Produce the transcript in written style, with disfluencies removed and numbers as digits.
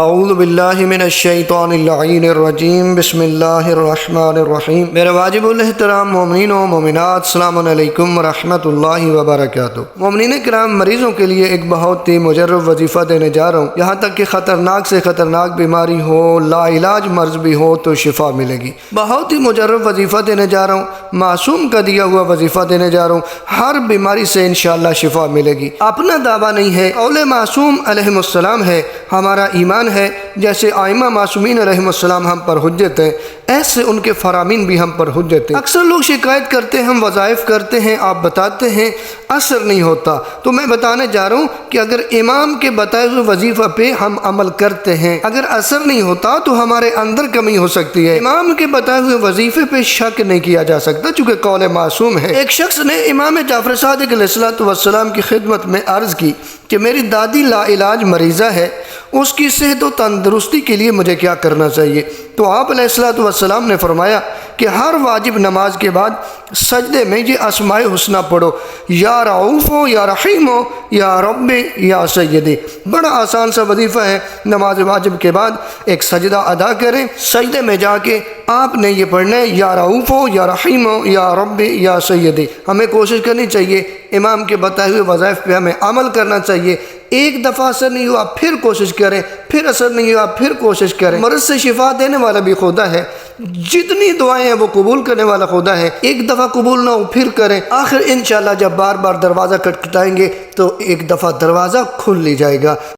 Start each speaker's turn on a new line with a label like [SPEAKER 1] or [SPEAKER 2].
[SPEAKER 1] اعوذ باللہ من الشیطان اللعین الرجیم بسم اللہ الرحمن الرحیم۔ میرے واجب الاحترام مومنین و مومنات، السلام علیکم ورحمۃ اللہ وبرکاتہ۔ مومنین کرام، مریضوں کے لیے ایک بہت ہی مجرب وظیفہ دینے جا رہا ہوں۔ یہاں تک کہ خطرناک سے خطرناک بیماری ہو، لا علاج مرض بھی ہو تو شفا ملے گی۔ بہت ہی مجرب وظیفہ دینے جا رہا ہوں، معصوم کا دیا ہوا وظیفہ دینے جا رہا ہوں۔ ہر بیماری سے انشاءاللہ شفا ملے گی۔ اپنا دعویٰ نہیں ہے، قول معصوم علیہ السلام ہے، ہمارا ایمان ہے۔ جیسے ائمہ معصومین علیہ السلام ہم پر حجت ہیں، ایسے ان کے فرامین بھی ہم پر حجت ہیں۔ اکثر لوگ شکایت کرتے ہیں، ہم وظائف کرتے ہیں، آپ بتاتے ہیں، اثر نہیں ہوتا۔ تو میں بتانے جا رہا ہوں کہ اگر امام کے بتائے ہوئے وظیفہ پہ ہم عمل کرتے ہیں، اگر اثر نہیں ہوتا تو ہمارے اندر کمی ہو سکتی ہے۔ امام کے بتائے ہوئے وظیفے پہ شک نہیں کیا جا سکتا چونکہ قول معصوم ہے۔ ایک شخص نے امام جعفر صادق علیہ السلام کی خدمت میں عرض کی کہ میری دادی لا علاج مریضہ ہے، اس کی صحت و تندرستی کے لیے مجھے کیا کرنا چاہیے؟ تو آپ علیہ السلام نے فرمایا کہ ہر واجب نماز کے بعد سجدے میں یہ اسماء الحسنہ پڑھو، یا رؤوف ہو، یا رحیم ہو، یا رب، یا سیدی۔ بڑا آسان سا وظیفہ ہے۔ نماز واجب کے بعد ایک سجدہ ادا کریں، سجدے میں جا کے آپ نے یہ پڑھنا ہے، یا رؤوف ہو، یا رحیم ہو، یا رب، یا سیدی۔ ہمیں کوشش کرنی چاہیے امام کے بتائے ہوئے وظائف پہ ہمیں عمل کرنا چاہیے۔ ایک دفعہ اثر نہیں ہوا پھر کوشش کریں، پھر اثر نہیں ہوا پھر کوشش کریں۔ مرض سے شفا دینے والا بھی خدا ہے، جتنی دعائیں ہیں وہ قبول کرنے والا خدا ہے۔ ایک دفعہ قبول نہ ہو پھر کریں، آخر انشاءاللہ جب بار بار دروازہ کھٹکھٹائیں گے تو ایک دفعہ دروازہ کھل لی جائے گا۔